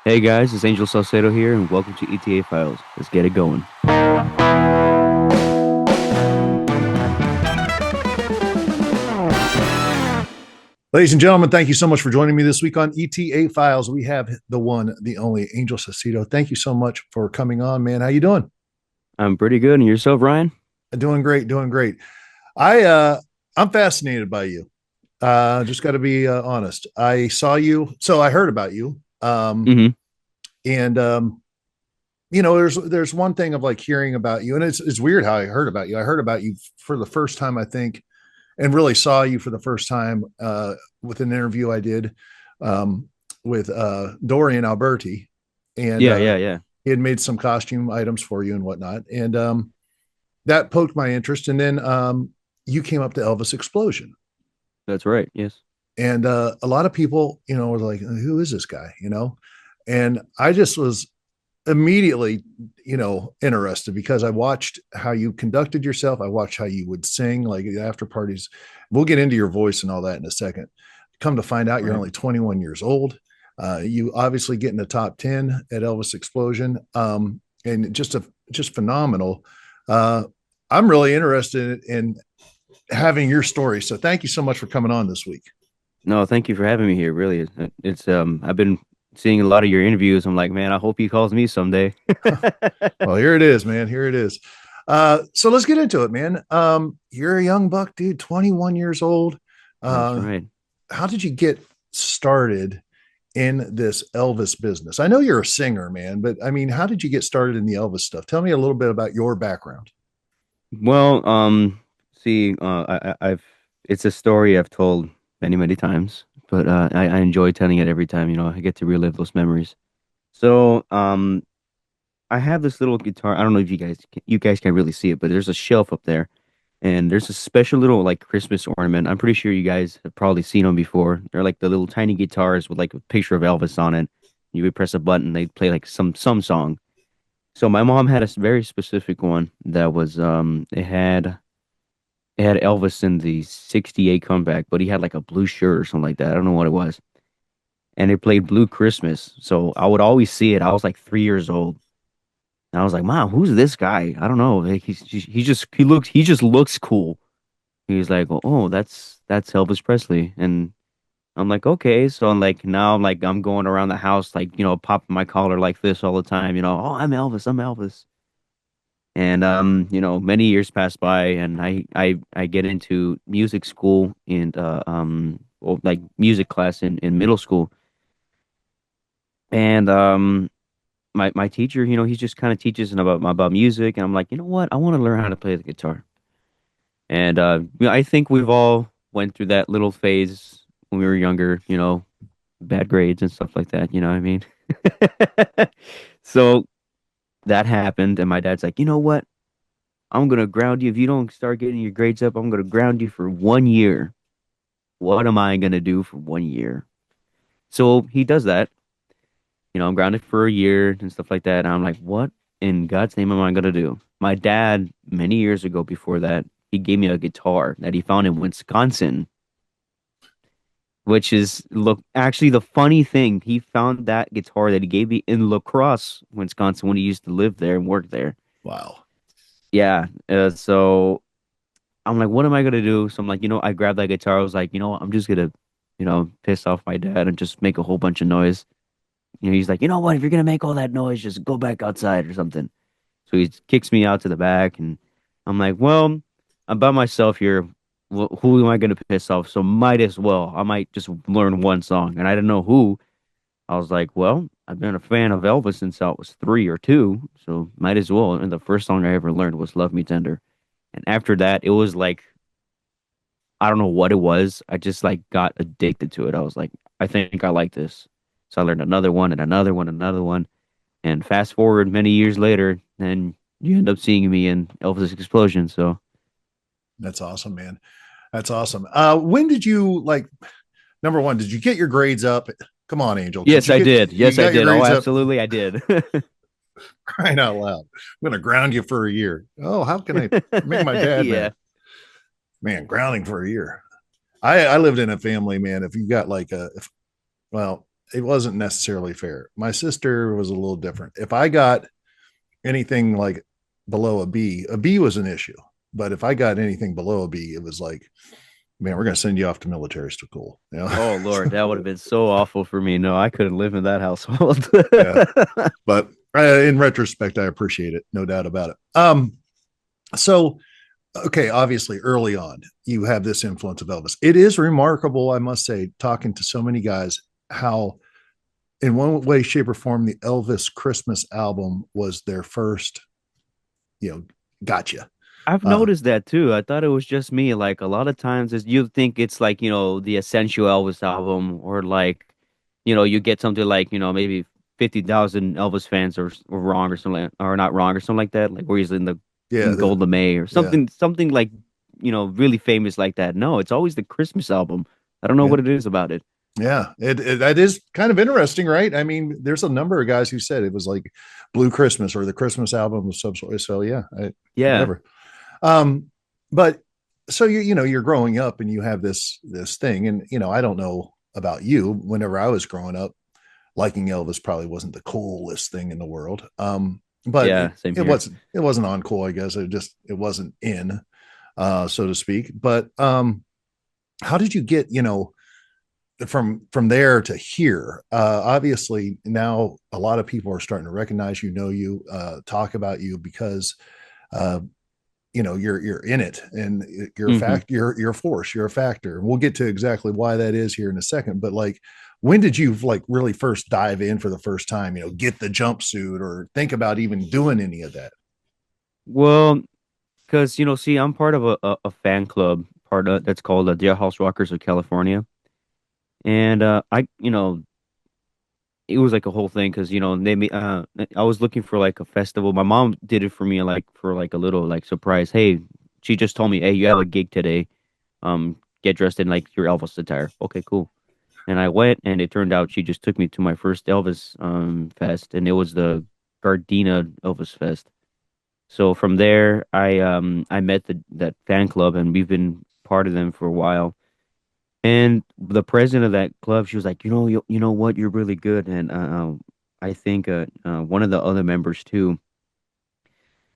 Hey guys, it's Angel Saucedo here, and welcome to ETA Files. Let's get it going. Ladies and gentlemen, thank you so much for joining me this week on ETA Files. We have the one, the only Angel Saucedo. Thank you so much for coming on, man. How you doing? I'm pretty good, and yourself, Ryan? Doing great, doing great. I'm fascinated by you. Just got to be honest. I saw you, so I heard about you. Mm-hmm. And there's one thing of like hearing about you, and it's weird how I heard about you. I heard about you for the first time, I think, and really saw you for the first time with an interview I did with Dorian Alberti, and Yeah, yeah, yeah. he had made some costume items for you and whatnot, and that poked my interest. And then you came up to Elvis Explosion, That's right. Yes. and a lot of people, were like, "Who is this guy?" And I just was immediately, interested because I watched how you conducted yourself. I watched how you would sing like after parties. We'll get into your voice and all that in a second. Come to find out, you're Right. only 21 years old. You obviously get in the top 10 at Elvis Explosion, and just phenomenal. Uh, I'm really interested in having your story. So thank you so much for coming on this week. No, thank you for having me here. Really, I've been seeing a lot of your interviews. I'm like, man, I hope he calls me someday. Well, here it is, man. Here it is. So let's get into it, man. You're a young buck, dude, 21 years old. That's Uh, right. how did you get started in this Elvis business? I know you're a singer, man, but I mean, how did you get started in the Elvis stuff? Tell me a little bit about your background. Well, see, I've it's a story I've told many, many times, but I enjoy telling it every time. I get to relive those memories. So, I have this little guitar. I don't know if you guys can really see it, but there's a shelf up there, and there's a special little like Christmas ornament. I'm pretty sure you guys have probably seen them before. They're like the little tiny guitars with like a picture of Elvis on it. You would press a button, they'd play like some song. So my mom had a very specific one that was it had Elvis in the '68 comeback, but he had like a blue shirt or something like that. I don't know what it was. And it played Blue Christmas. So I would always see it. I was like 3 years old. And I was like, Mom, who's this guy? I don't know. Like he just looks cool. He's like, oh, that's Elvis Presley. And I'm like, okay. So I'm like now I'm going around the house like, popping my collar like this all the time, oh, I'm Elvis, I'm Elvis. And many years pass by and I get into music school and well, like music class in middle school. And my teacher, he just kind of teaches about music, and I'm like, you know what? I want to learn how to play the guitar. And I think we've all went through that little phase when we were younger, bad grades and stuff like that, you know what I mean? So that happened, and my dad's like, you know what? I'm gonna ground you. If you don't start getting your grades up, I'm gonna ground you for 1 year. What am I gonna do for 1 year? So he does that. I'm grounded for a year and stuff like that. And I'm like, what in God's name am I gonna do? My dad, many years ago before that, he gave me a guitar that he found in Wisconsin, which is look actually the funny thing, he found that guitar that he gave me in La Crosse, Wisconsin when he used to live there and work there. Wow. Yeah. So I'm like, what am I gonna do? So I'm like, I grabbed that guitar. I was like, I'm just gonna, piss off my dad and just make a whole bunch of noise. He's like, you know what? If you're gonna make all that noise, just go back outside or something. So he kicks me out to the back, and I'm like, well, I'm by myself here. Who am I gonna piss off? So might as well. I might just learn one song, and I didn't know who. I was like, well, I've been a fan of Elvis since I was 3 or 2, so might as well. And the first song I ever learned was "Love Me Tender," and after that, it was like I don't know what it was. I just like got addicted to it. I was like, I think I like this. So I learned another one and another one, and another one. And fast forward many years later, and you end up seeing me in Elvis Explosion. So That's awesome, man. That's awesome. When did you like, number one, did you get your grades up? Come on, Angel. Did yes, you I get, did. you Yes, I got your did. Oh, grades up? absolutely, I did. Crying out loud. I'm going to ground you for a year. Oh, how can I make my dad Yeah. mad? Man, grounding for a year. I lived in a family, man. If you got like well, it wasn't necessarily fair. My sister was a little different. If I got anything like below a B was an issue. But if I got anything below a B, it was like, man, we're going to send you off to military school. You know? Oh Lord, that would have been so awful for me. No, I couldn't live in that household. Yeah. But in retrospect, I appreciate it. No doubt about it. So, okay, obviously early on, you have this influence of Elvis. It is remarkable, I must say, talking to so many guys, how in one way, shape, or form, the Elvis Christmas album was their first, you know, gotcha. I've Uh, noticed that too. I thought it was just me. Like a lot of times is you think it's like, the essential Elvis album or like, you get something like, maybe 50,000 Elvis fans are wrong or something or not wrong or something like that. Like where he's yeah, in Golda May or yeah, something like, really famous like that. No, it's always the Christmas album. I don't know yeah. what it is about it. Yeah, that is kind of interesting, right? I mean, there's a number of guys who said it was like Blue Christmas or the Christmas album of some sort. So yeah, Yeah. whatever. Um, but so you're growing up and you have this thing, and I don't know about you. Whenever I was growing up, liking Elvis probably wasn't the coolest thing in the world. But Yeah, same it here. wasn't uncool, I guess. It wasn't in, so to speak. But how did you get from there to here? Obviously, now a lot of people are starting to recognize you, talk about you because uh, you're in it, and you're a Hmm. fact. You're a force. You're a factor. We'll get to exactly why that is here in a second. But like, when did you like really first dive in for the first time? Get the jumpsuit or think about even doing any of that? Well, because see, I'm part of a fan club, part of that's called the Jailhouse Rockers of California, and it was like a whole thing because I was looking for like a festival. My mom did it for me like for like a little like surprise. Hey, she just told me, hey, you have a gig today. Get dressed in like your Elvis attire. Okay, cool. And I went, and it turned out she just took me to my first Elvis fest, and it was the Gardena Elvis Fest. So from there, I met that fan club, and we've been part of them for a while. And the president of that club, she was like, you know what, you're really good, and I think one of the other members too.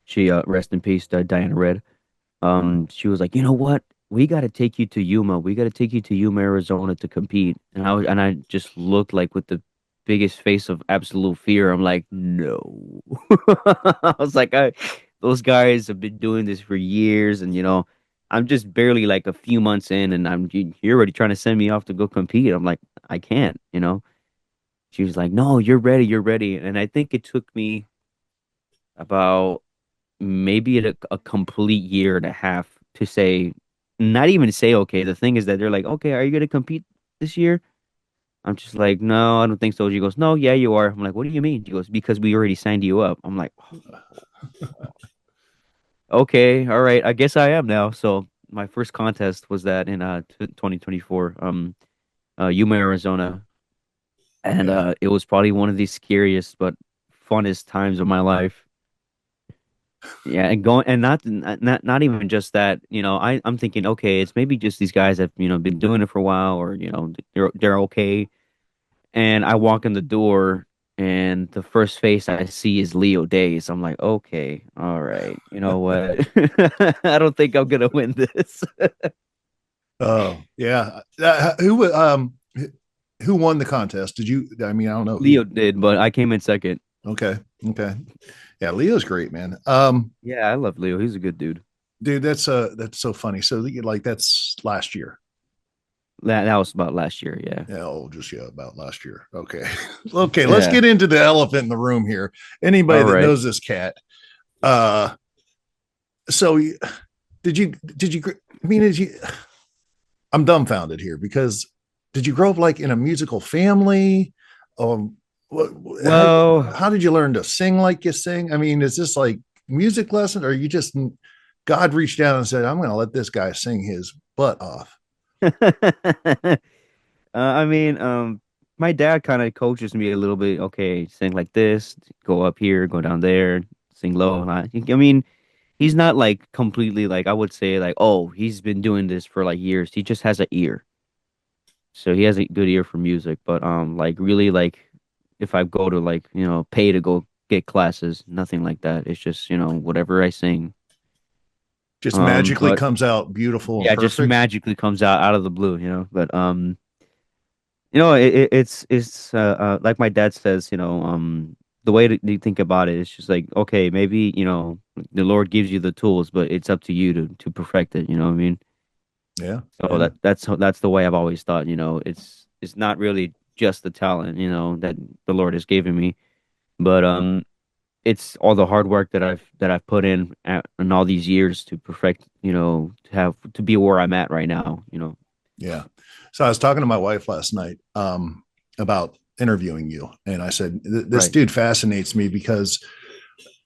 She rest in peace, Diana Red. She was like, you know what, we got to take you to Yuma. We got to take you to Yuma, Arizona to compete. And I just looked like with the biggest face of absolute fear. I'm like, no. I was like, those guys have been doing this for years, and I'm just barely like a few months in, and you're already trying to send me off to go compete. I'm like, I can't. She was like, no, you're ready. And I think it took me about maybe a complete year and a half to say, not even say okay. The thing is that they're like, okay, are you gonna compete this year? I'm just like, no, I don't think so. She goes, no, yeah, you are. I'm like, what do you mean? She goes, because we already signed you up. I'm like, okay, all right, I guess I am now. So my first contest was that in 2024, Yuma, Arizona, and Yeah. it was probably one of the scariest but funnest times of my life. Yeah, and going and not even just that, I'm thinking, okay, it's maybe just these guys have, been doing it for a while, or they're okay. And I walk in the door, and the first face I see is Leo Days. I'm like, okay, all right, you know what? I don't think I'm gonna win this. Oh yeah. Who won the contest? Did you? I mean, I don't know who. Leo did, but I came in second. Okay. Okay. Yeah, Leo's great, man. Yeah, I love Leo. He's a good dude. Dude, that's so funny. So like that's last year. That was about last year. Yeah. Yeah, oh, just yeah, about last year. Okay. Okay, let's Yeah. get into the elephant in the room here. Anybody All that right. knows this cat. Uh so did you I mean did you I'm dumbfounded here because did you grow up like in a musical family? What, how Well, how did you learn to sing like you sing? I mean, is this like music lesson, or you just God reached down and said, "I'm going to let this guy sing his butt off"? I mean, my dad kind of coaches me a little bit. Okay, sing like this, go up here, go down there, sing low. And I mean, he's not like completely like I would say like, oh, he's been doing this for like years. He just has an ear. So he has a good ear for music, but like really like if I go to like, pay to go get classes, nothing like that. It's just, whatever I sing. Just magically But comes out beautiful and yeah, it just perfect. magically comes out of the blue, But it's like my dad says, the way that you think about it is just like, okay, maybe, the Lord gives you the tools, but it's up to you to perfect it, you know what I mean? Yeah. So And that's the way I've always thought, it's not really just the talent, that the Lord has given me, but it's all the hard work that I've put in all these years to perfect, to be where I'm at right now. yeah. So I was talking to my wife last night about interviewing you. And I said, this Right. dude fascinates me because,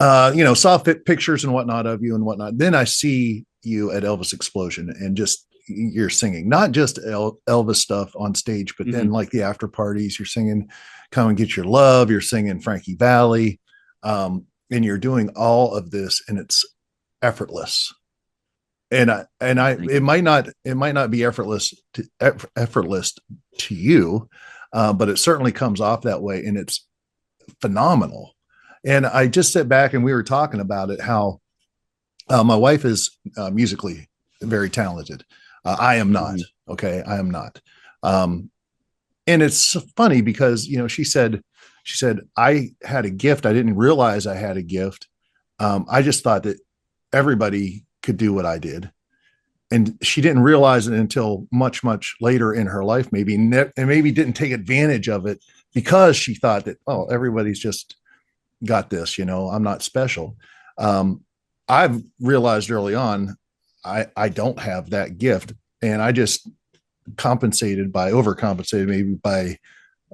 saw pictures and whatnot of you and whatnot. Then I see you at Elvis Explosion and just you're singing, not just Elvis stuff on stage, but Hmm. then like the after parties, you're singing Come and Get Your Love, you're singing Frankie Valli. And you're doing all of this and it's effortless. Thank It you. might not be effortless to you, but it certainly comes off that way, and it's phenomenal. And I just sit back and we were talking about it, how my wife is musically very talented. I am not. Hmm. Okay, I am not. Um, and it's funny because she said I had a gift. I didn't realize I had a gift. I just thought that everybody could do what I did, and she didn't realize it until much later in her life, and maybe didn't take advantage of it because she thought that, oh, everybody's just got this, I'm not special. um, I've realized early on I don't have that gift, and I just overcompensated maybe by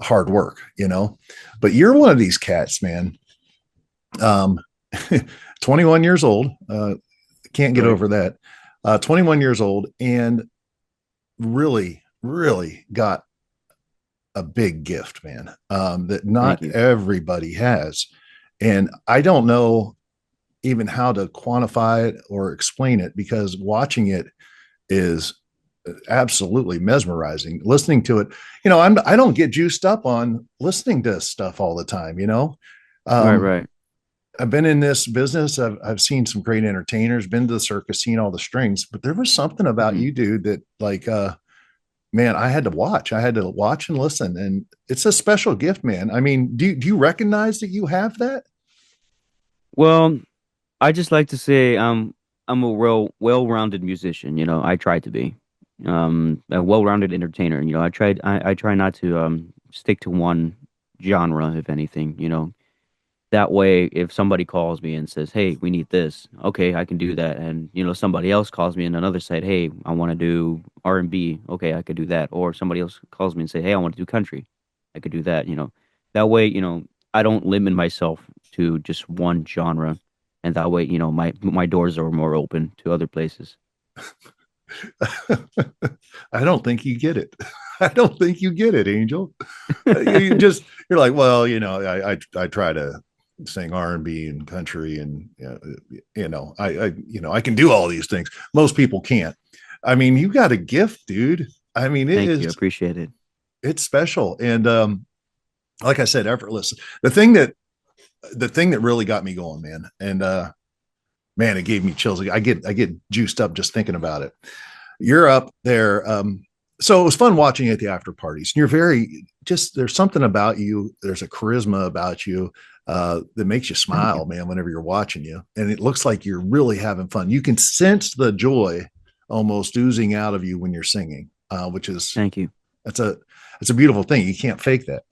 hard work. But you're one of these cats, man. um, 21 years old, can't get Right. over that. 21 years old, and really, really got a big gift, man, that Thank not you. everybody has. And I don't know even how to quantify it or explain it, because watching it is absolutely mesmerizing. Listening to it, I don't get juiced up on listening to stuff all the time. Right, Um, right. I've been in this business. I've seen some great entertainers, been to the circus, seen all the strings, but there was something about Hmm. you, dude, that like, man, I had to watch. I had to watch and listen, and it's a special gift, man. I mean, do you recognize that you have that? Well, I just like to say I'm a well-rounded musician, I try to be. A well-rounded entertainer, I try not to stick to one genre, if anything. That way, if somebody calls me and says, "Hey, we need this," okay, I can do that. And somebody else calls me on another side, "Hey, I want to do R&B," okay, I could do that. Or somebody else calls me and say, "Hey, I want to do country," I could do that. That way, I don't limit myself to just one genre, and that way, my doors are more open to other places. I don't think you get it. I don't think you get it, Angel. You're like, well, I try to sing R&B and country, and I can do all these things. Most people can't. I mean, you got a gift, dude. I mean, Thank you, appreciate it. it's special. And like I said, effortless. The thing that really got me going, man, and man, it gave me chills. I get juiced up just thinking about it. You're up there. So it was fun watching you at the after parties. You're very just, there's something about you. There's a charisma about you that makes you Thank you. smile, man, whenever you're watching you. And it looks like you're really having fun. You can sense the joy almost oozing out of you when you're singing, which is, Thank you. it's a, it's a beautiful thing. You can't fake that.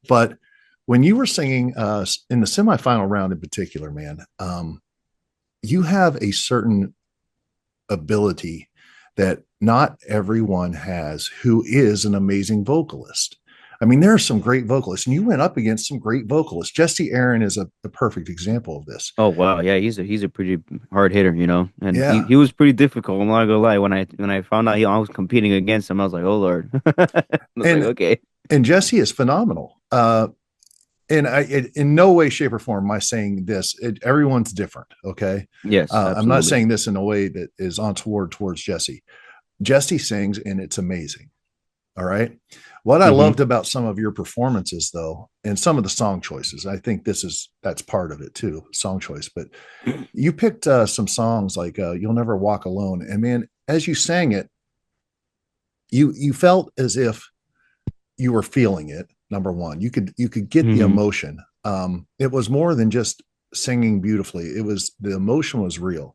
But when you were singing in the semifinal round in particular, man, you have a certain ability that not everyone has, who is an amazing vocalist. I mean, there are some great vocalists, and you went up against some great vocalists. Jesse Aaron is a perfect example of this. Oh wow, yeah, he's a pretty hard hitter, and he, Yeah. he was pretty difficult. I'm not gonna lie. When I found out I was competing against him, I was like, oh Lord. I was like, And okay, and Jesse is phenomenal. And in no way, shape, or form am I saying this. Everyone's different. Okay. yes, I'm not absolutely. saying this in a way that is untoward towards Jesse. Jesse sings, and it's amazing. All right. What I Hmm. loved about some of your performances, though, and some of the song choices, I think that's part of it too, song choice. But you picked some songs like "You'll Never Walk Alone," and man, as you sang it, you felt as if you were feeling it. Number one, you could get the Hmm. emotion. It was more than just singing beautifully. It was the emotion was real.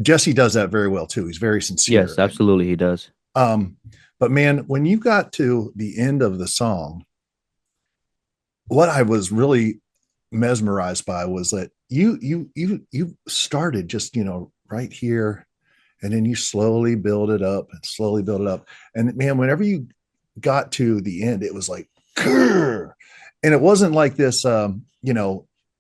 Jesse does that very well too. He's very Yes, sincere. absolutely, he does. Um, but man, when you got to the end of the song, what I was really mesmerized by was that you started just right here, and then you slowly build it up and slowly build it up. And man, whenever you got to the end, it was like, grrr. And it wasn't like this.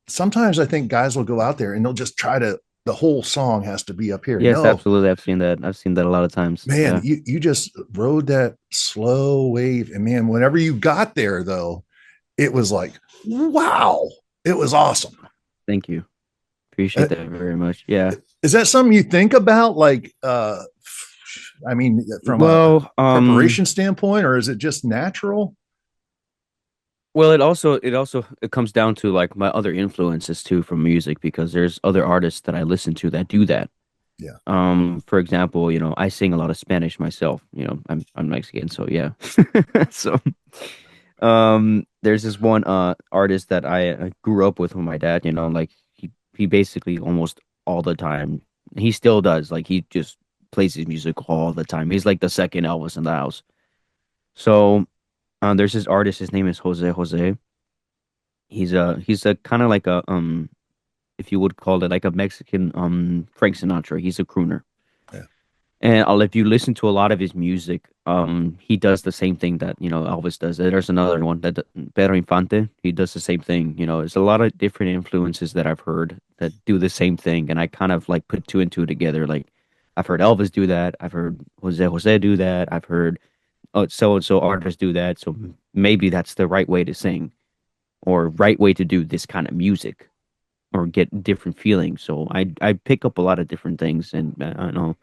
Sometimes I think guys will go out there and they'll just try to. The whole song has to be up here. Yes, No, absolutely. I've seen that. I've seen that a lot of times. man, Yeah. you just rode that slow wave, and man, whenever you got there, though, it was like, wow, it was awesome. Thank you. Uh, Appreciate that very much. Yeah. is that something you think about, like, I mean, from a Well, preparation standpoint, or is it just natural? it comes down to like my other influences too from music because there's other artists that I listen to that do that. Yeah. For example, I sing a lot of Spanish myself. I'm Mexican, so yeah. So there's this one artist that I grew up with my dad, like he basically almost all the time. He still does. Like he just plays his music all the time. He's like the second Elvis in the house. So there's this artist, his name is Jose. He's a kind of like a if you would call it like a Mexican Frank Sinatra. He's a crooner. Yeah. And if you listen to a lot of his music, he does the same thing that, Elvis does. There's another one that Pedro Infante, he does the same thing. There's a lot of different influences that I've heard that do the same thing, and I kind of like put two and two together. Like I've heard Elvis do that, I've heard Jose do that, I've heard so and so artists do that. So maybe that's the right way to sing or right way to do this kind of music or get different feelings. So I pick up a lot of different things, and I don't know.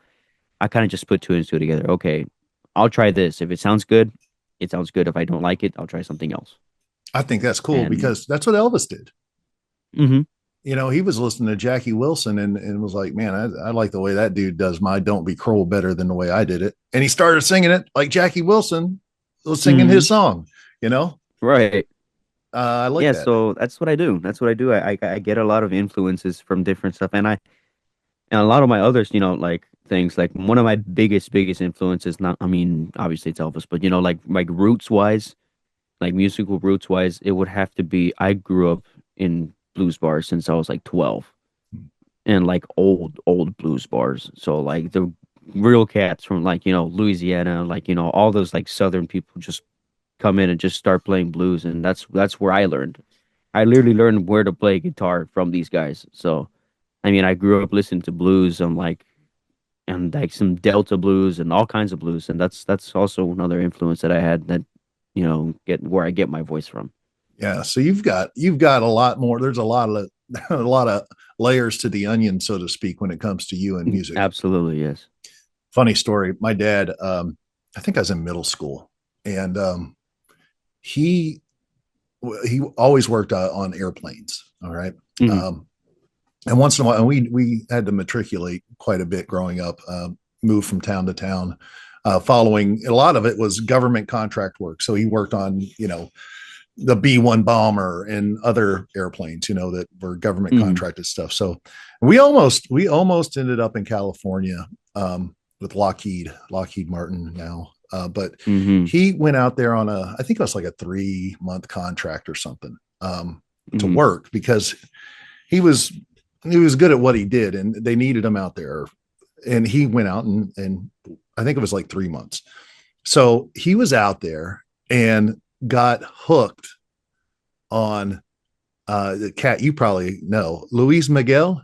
I kind of just put two and two together. Okay, I'll try this. If it sounds good, it sounds good. If I don't like it, I'll try something else. I think that's cool And because that's what Elvis did. hmm He was listening to Jackie Wilson and was like, man, I like the way that dude does my Don't Be Cruel better than the way I did it. And he started singing it like Jackie Wilson was singing his hmm song, you know? right. I like Yeah, that. so that's what I do. That's what I do. I get a lot of influences from different stuff, and a lot of my others, like things like one of my biggest influences. Not, I mean, obviously it's Elvis, but like roots wise, like musical roots wise, it would have to be. I grew up in blues bars since I was like 12. And like old blues bars. So like the real cats from like, Louisiana, like, all those like southern people just come in and just start playing blues, and that's where I learned. I literally learned where to play guitar from these guys. So I mean I grew up listening to blues and like some Delta blues and all kinds of blues, and that's also another influence that I had that, get where I get my voice from. Yeah. So you've got a lot more. There's a lot of a lot of layers to the onion, so to speak, when it comes to you and music. Absolutely, yes. Funny story. My dad, I think I was in middle school, and he he always worked on airplanes. All right. Hmm. Um, and once in a while, and we had to matriculate quite a bit growing up, move from town to town. Following a lot of it was government contract work. So he worked on, the B-1 bomber and other airplanes, that were government Hmm. contracted stuff. So we almost ended up in California, with Lockheed Martin now. But Hmm. he went out there on I think it was like a 3-month contract or something, to Hmm. work because he was he was good at what he did, and they needed him out there. And he went out and I think it was like 3 months. So he was out there and got hooked on the cat you probably know, Luis Miguel.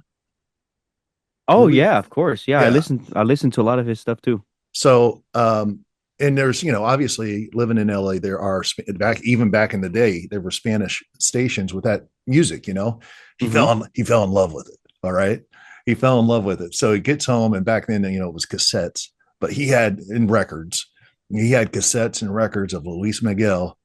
Oh Louis, yeah, of course. Yeah, I yeah. listen to a lot of his stuff too. So and there's obviously living in LA, there are back in the day there were Spanish stations with that music. Hmm. He fell in love with it. All right, he fell in love with it. So he gets home, and back then it was cassettes, but he had in records. He had cassettes and records of Luis Miguel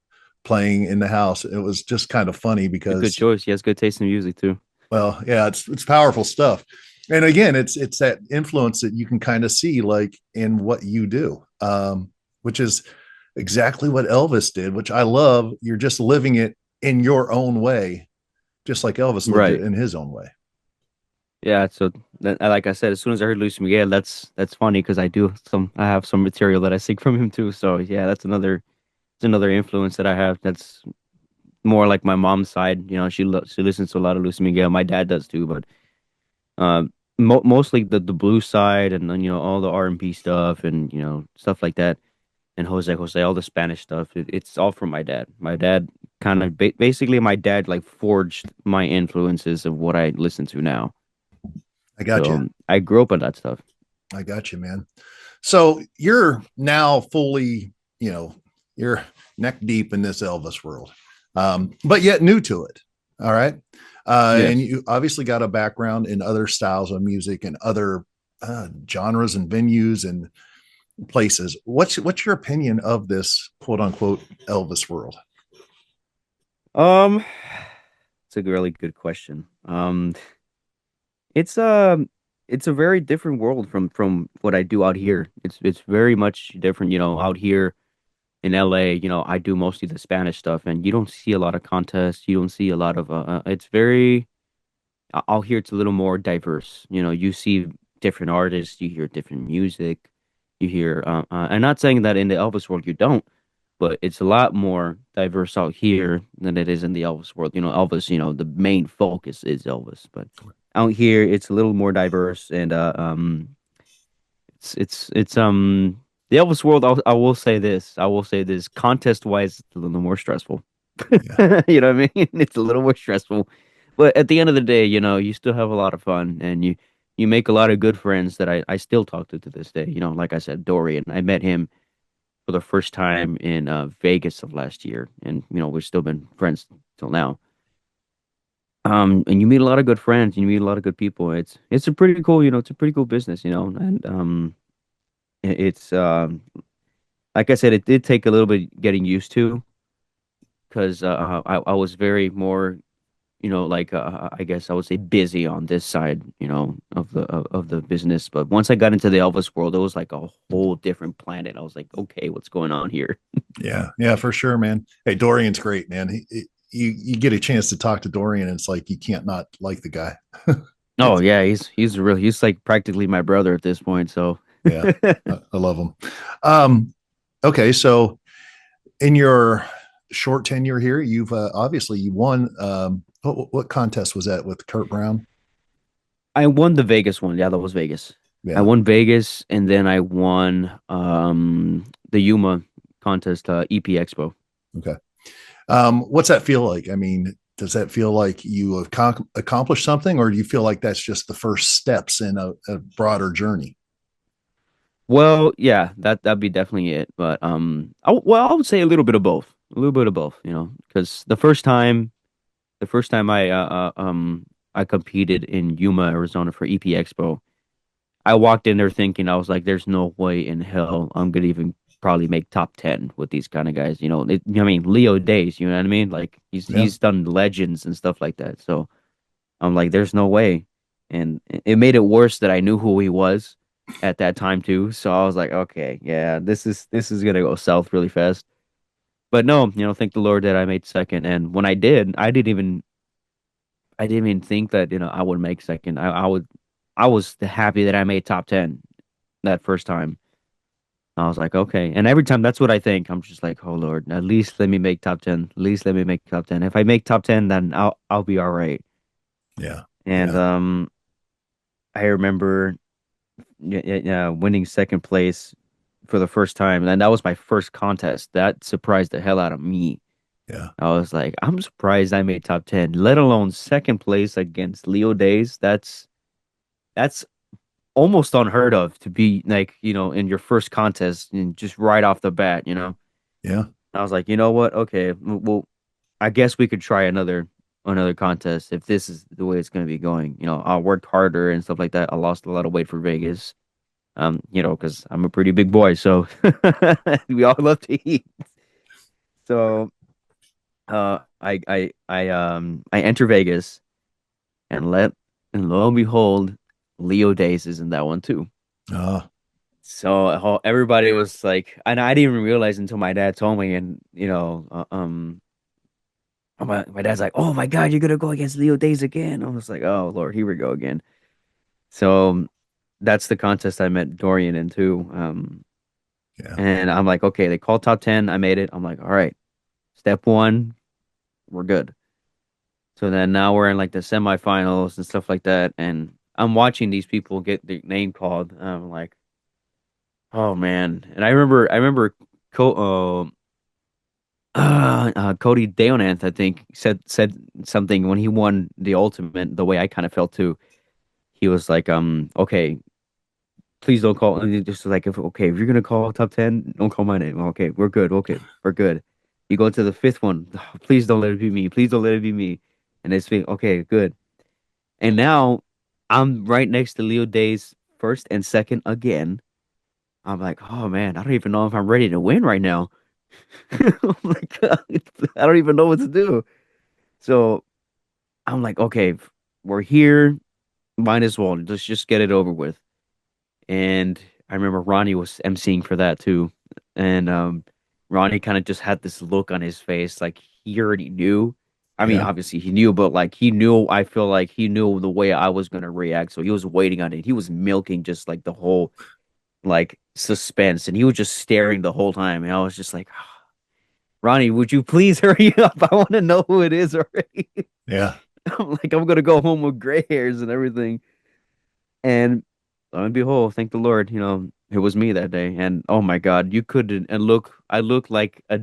playing in the house. It was just kind of funny A good because, choice. He has good taste in music too. well, yeah, it's powerful stuff. And again, it's that influence that you can kind of see like in what you do, which is exactly what Elvis did, which I love. You're just living it in your own way, just like Elvis lived it Right. in his own way. Yeah. So, like I said, as soon as I heard Luis Miguel, that's funny because I have some material that I seek from him too. So yeah, it's another influence that I have. That's more like my mom's side. You know, she listens to a lot of Luis Miguel. My dad does too, but mostly the blues side, and then all the R&B stuff, and stuff like that, and Jose, all the Spanish stuff. It's all from my dad. My dad kind of basically my dad like forged my influences of what I listen to now. I got So you. I grew up on that stuff. I got you, man. So you're now fully, you know, you're neck deep in this Elvis world, but yet new to it. All right. And Yes. you obviously got a background in other styles of music and other genres and venues and places. What's your opinion of this quote unquote Elvis world? Um, it's a really good question. It's it's a very different world from what I do out here. It's very much different. Out here in LA, I do mostly the Spanish stuff, and you don't see a lot of contests. You don't see a lot of it's very out here. It's a little more diverse. You see different artists, you hear different music, you hear. I'm not saying that in the Elvis world you don't, but it's a lot more diverse out here than it is in the Elvis world. Elvis, the main focus is Elvis, but out here it's a little more diverse, and it's the Elvis world. I will say this. I will say this. Contest wise, it's a little more stressful. Yeah. You know what I mean? It's a little more stressful, but at the end of the day, you still have a lot of fun, and you make a lot of good friends that I still talk to this day. Like I said, Dorian. I met him for the first time in Vegas of last year, and we've still been friends till now. And you meet a lot of good friends, and you meet a lot of good people. It's a pretty cool, it's a pretty cool business, and it's like I said, it did take a little bit getting used to because I was very more, like I guess I would say busy on this side, of the business. But once I got into the Elvis world, it was like a whole different planet. I was like, okay, what's going on here? Yeah. Yeah, for sure, man. Hey, Dorian's great, man. You get a chance to talk to Dorian, and it's like you can't not like the guy. Oh It's yeah, he's like practically my brother at this point. So yeah, I love him. Um, okay, so in your short tenure here, you've obviously you won. What contest was that with Kurt Brown? I won the Vegas one. Yeah, that was Vegas. I Yeah. won Vegas, and then I won the Yuma contest, EP Expo. Okay. What's that feel like? I mean, does that feel like you have accomplished something, or do you feel like that's just the first steps in a broader journey? Well, yeah, that'd be definitely it. But I would say a little bit of both. A little bit of both, because the first time I competed in Yuma, Arizona for EP Expo, I walked in there thinking I was like, "There's no way in hell I'm gonna even probably make top 10 with these kind of guys." I mean, Leo Days, you know what I mean? Like he's Yeah. he's done legends and stuff like that. So I'm like, "There's no way," and it made it worse that I knew who he was at that time too. So I was like, "Okay, yeah, this is gonna go south really fast." But no, thank the Lord that I made second. And when I did, I didn't even think that, I would make second. I was happy that I made top 10 that first time. I was like, okay. And every time that's what I think. I'm just like, oh Lord, at least let me make top 10. At least let me make top 10. If I make top 10, then I'll be all right. Yeah. And Yeah. I remember winning second place for the first time, and that was my first contest. That surprised the hell out of me. Yeah. I was like, I'm surprised I made top 10, let alone second place against Leo Days. That's almost unheard of to be like, in your first contest and just right off the bat. Yeah. I was like, you know what? Okay, well, I guess we could try another contest if this is the way it's going to be going. I worked harder and stuff like that. I lost a lot of weight for Vegas. Because I'm a pretty big boy, so we all love to eat. So I enter Vegas and lo and behold, Leo Days is in that one too. Uh, So everybody was like, and I didn't even realize until my dad told me, and my dad's like, "Oh my God, you're gonna go against Leo Days again." I was like, "Oh Lord, here we go again." So that's the contest I met Dorian in too. yeah. And I'm like, okay, they called top 10. I made it. I'm like, all right, step one, we're good. So then now we're in like the semifinals and stuff like that. And I'm watching these people get their name called. And I'm like, oh man. And I remember Co Cody Deonanth, I think, said something when he won the ultimate, the way I kind of felt too. He was like, okay, please don't call. And just like, if you're gonna call top 10, don't call my name. Okay, we're good. Okay, we're good. You go to the fifth one. Please don't let it be me. Please don't let it be me. And it's me. Okay, good. And now I'm right next to Leo Day's first and second again. I'm like, oh man, I don't even know if I'm ready to win right now. Oh my God, I don't even know what to do. So I'm like, okay, we're here. Might as well. Let's just get it over with. And I remember Ronnie was emceeing for that too. And Ronnie kind of just had this look on his face like he already knew. I mean, Yeah. obviously he knew, but like he knew, I feel like he knew the way I was gonna react. So he was waiting on it. He was milking just like the whole like suspense and he was just staring the whole time. And I was just like, Ronnie, would you please hurry up? I want to know who it is already. Yeah. I'm like, I'm gonna go home with gray hairs and everything. And lo and behold, thank the Lord, it was me that day. And oh my God, you couldn't. And look, I looked like a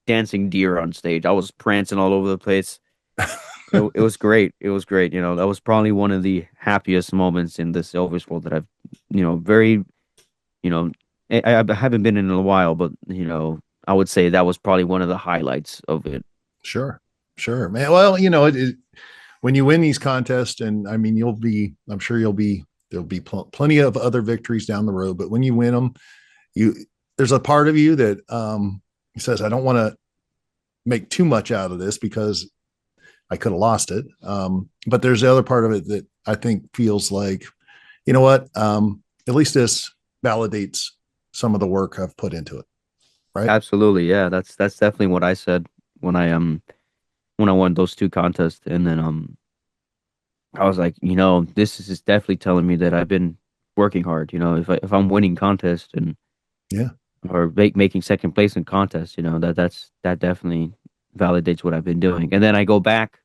dancing deer on stage. I was prancing all over the place. It was great. It was great. That was probably one of the happiest moments in this Elvis world that I've, very, you know, I haven't been in a while, but I would say that was probably one of the highlights of it. Sure. Sure, man. Well, when you win these contests, and I mean, I'm sure there'll be plenty of other victories down the road, but when you win them, you, there's a part of you that says, I don't want to make too much out of this because I could have lost it. But there's the other part of it that I think feels like, you know what? At least this validates some of the work I've put into it. Right. Absolutely, yeah. That's definitely what I said when I won those two contests, and then I was like, this is definitely telling me that I've been working hard. If I'm winning contests and Yeah. or making second place in contests, that definitely validates what I've been doing. And then I go back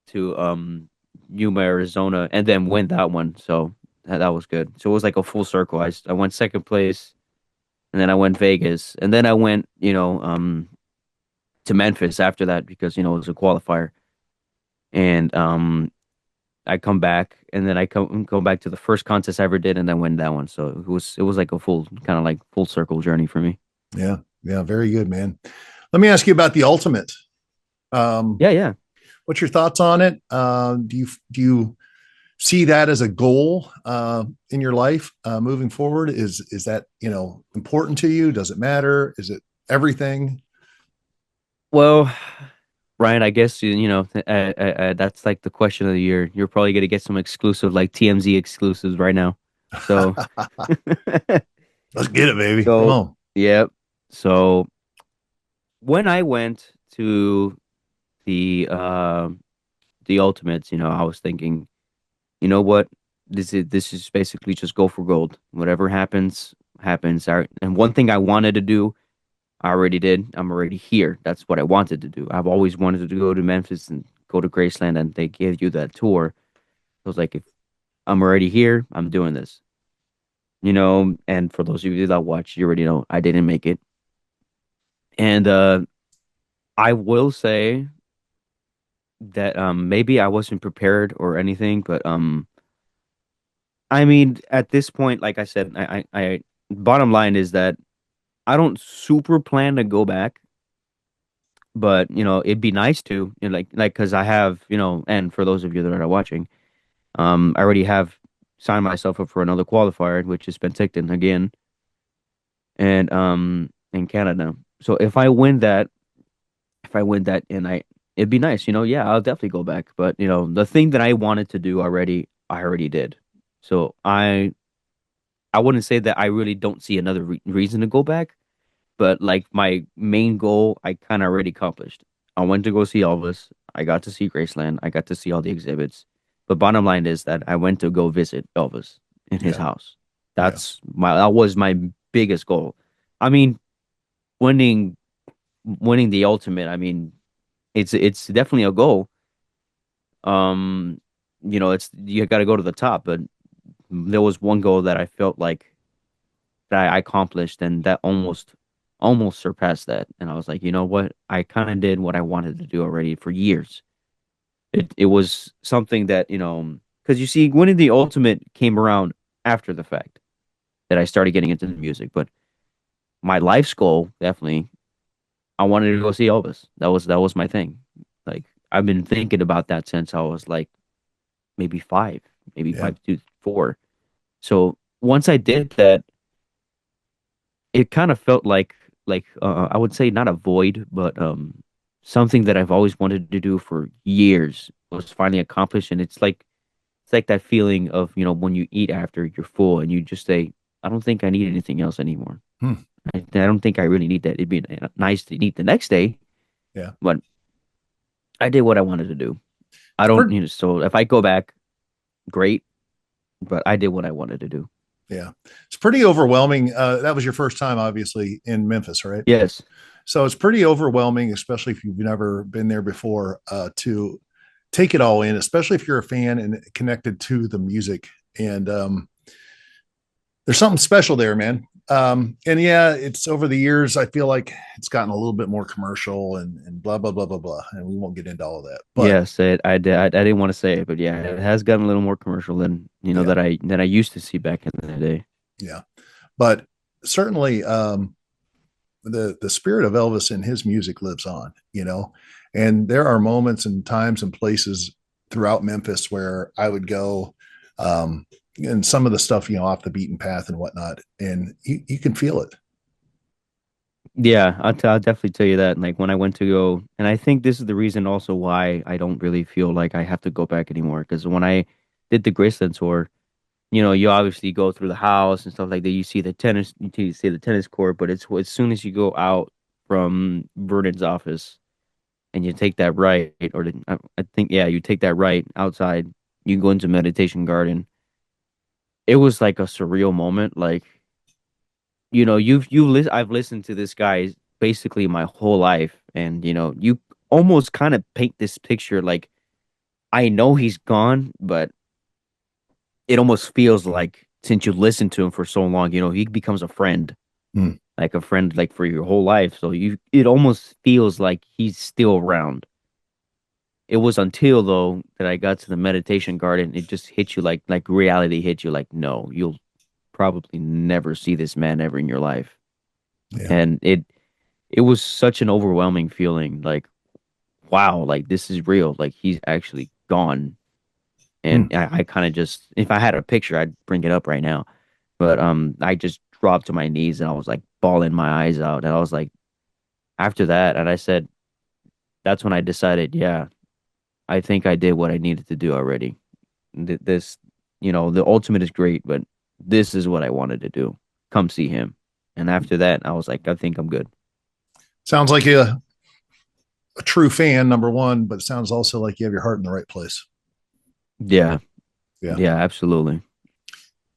to Yuma, Arizona, and then win that one. So that was good. So it was like a full circle. I went second place, and then I went Vegas, and then I went to Memphis after that because it was a qualifier, and I come back and then I come back to the first contest I ever did and then win that one. So it was like a full kind of like full circle journey for me. Yeah. Yeah. Very good, man. Let me ask you about the ultimate. Um, Yeah, yeah. what's your thoughts on it? Do you see that as a goal in your life moving forward? Is that important to you? Does it matter? Is it everything? Well, Ryan, I guess that's like the question of the year. You're probably gonna get some exclusive like TMZ exclusives right now. So Let's get it, baby. Come so on. yeah. So when I went to the the Ultimates, I was thinking, you know what? This is basically just go for gold. Whatever happens, happens. And one thing I wanted to do, I already did. I'm already here. That's what I wanted to do. I've always wanted to go to Memphis and go to Graceland, and they give you that tour. I was like, if I'm already here, I'm doing this. And for those of you that watch, you already know I didn't make it. And I will say that maybe I wasn't prepared or anything, but I mean, at this point, like I said, bottom line is that I don't super plan to go back, but it'd be nice to, like because I have, and for those of you that are watching, I already have sign myself up for another qualifier, which is Penticton again, and in Canada. So if I win that, and it'd be nice, yeah, I'll definitely go back. But the thing that I wanted to do already, I already did. So I wouldn't say that I really don't see another re reason to go back, but like my main goal, I kind of already accomplished. I went to go see Elvis. I got to see Graceland. I got to see all the exhibits. But bottom line is that I went to go visit Elvis in his Yeah. house. Yeah. That was my biggest goal. I mean, winning winning the ultimate, I mean, it's definitely a goal. Um, it's you got to go to the top, but there was one goal that I felt like that I accomplished and that almost surpassed that. And I was like, you know what? I kind of did what I wanted to do already for years. It was something that, because you see, winning the ultimate came around after the fact that I started getting into the music, but my life's goal, definitely, I wanted to go see Elvis. That was my thing. Like I've been thinking about that since I was like maybe maybe Yeah. 5 to 4. So once I did that, it kind of felt like I would say not a void, but something that I've always wanted to do for years was finally accomplished. And it's like that feeling of, when you eat after you're full and you just say, I don't think I need anything else anymore. Hmm. I don't think I really need that. It'd be nice to eat the next day, Yeah. but I did what I wanted to do. I It's don't, pretty, so if I go back, great, but I did what I wanted to do. yeah. It's pretty overwhelming. That was your first time, obviously, in Memphis, right? Yes. So it's pretty overwhelming, especially if you've never been there before, to take it all in, especially if you're a fan and connected to the music. And there's something special there, man. And yeah, it's over the years, I feel like it's gotten a little bit more commercial and blah, blah, blah, blah, blah. And we won't get into all of that. But Yes, I did. I didn't want to say it, but yeah, it has gotten a little more commercial than yeah, that I used to see back in the day. yeah. But certainly the spirit of Elvis and his music lives on, and there are moments and times and places throughout Memphis where I would go, and some of the stuff, off the beaten path and whatnot, and you can feel it. Yeah, I'll definitely tell you that. Like when I went to go, and I think this is the reason also why I don't really feel like I have to go back anymore. Because when I did the Graceland tour, you obviously go through the house and stuff like that. You see the tennis court, but it's as soon as you go out from Vernon's office and you take that right, I think yeah, you take that right outside, you go into meditation garden. It was like a surreal moment. Like I've listened to this guy basically my whole life, and you almost kind of paint this picture like I know he's gone, but it almost feels like since you listen to him for so long, he becomes a friend, Mm, like a friend like for your whole life. So it almost feels like he's still around. It was until though that I got to the meditation garden, it just hit you like reality hit you like no, you'll probably never see this man ever in your life. yeah. And it was such an overwhelming feeling like wow, like this is real, like he's actually gone. Mm, And I kind of just if I had a picture I'd bring it up right now, but I just dropped to my knees and I was like bawling my eyes out, and I was like after that, and I said that's when I decided, yeah, I think I did what I needed to do already. This, the ultimate is great, but this is what I wanted to do. Come see him. And after that I was like, I think I'm good. sounds like a true fan, number one, but it sounds also like you have your heart in the right place. Yeah. Yeah. Yeah, absolutely.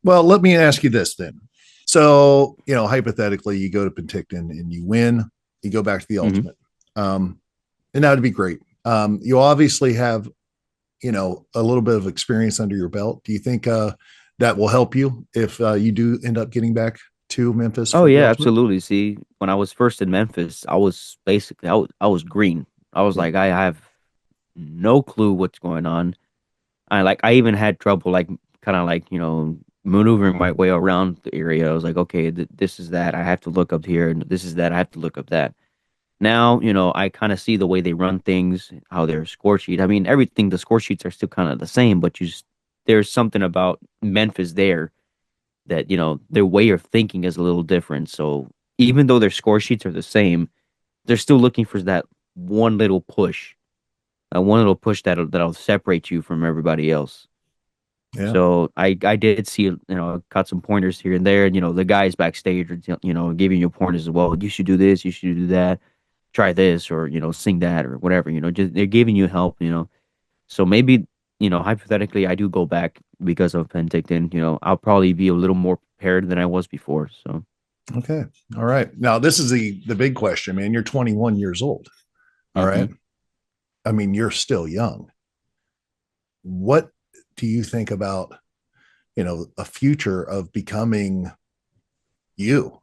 Well, let me ask you this then. So, hypothetically, you go to Penticton and you win, you go back to the Hmm. ultimate. Um, and that would be great. You obviously have, a little bit of experience under your belt. Do you think that will help you if you do end up getting back to Memphis Oh for the yeah, ultimate? absolutely. See, when I was first in Memphis, I was basically I was green. I was Yeah. like, I have no clue what's going on. I even had trouble like kind of like, maneuvering my way around the area. I was like, okay, this is that. I have to look up here, and this is that. I have to look up that. Now, I kind of see the way they run things, how their score sheet. I mean, everything, the score sheets are still kind of the same, but there's something about Memphis there that, their way of thinking is a little different. So even though their score sheets are the same, they're still looking for that one little push, one little push that'll separate you from everybody else. Yeah. So I did see, got some pointers here and there, and the guys backstage are, giving you pointers as well. You should do this, you should do that, try this, or sing that, or whatever. Just they're giving you help. So maybe, hypothetically, I do go back because of Penticton. I'll probably be a little more prepared than I was before. So. Okay. All right. Now this is the big question, man. You're 21 years old. All right. Hmm. I mean, you're still young. What do you think about, a future of becoming you?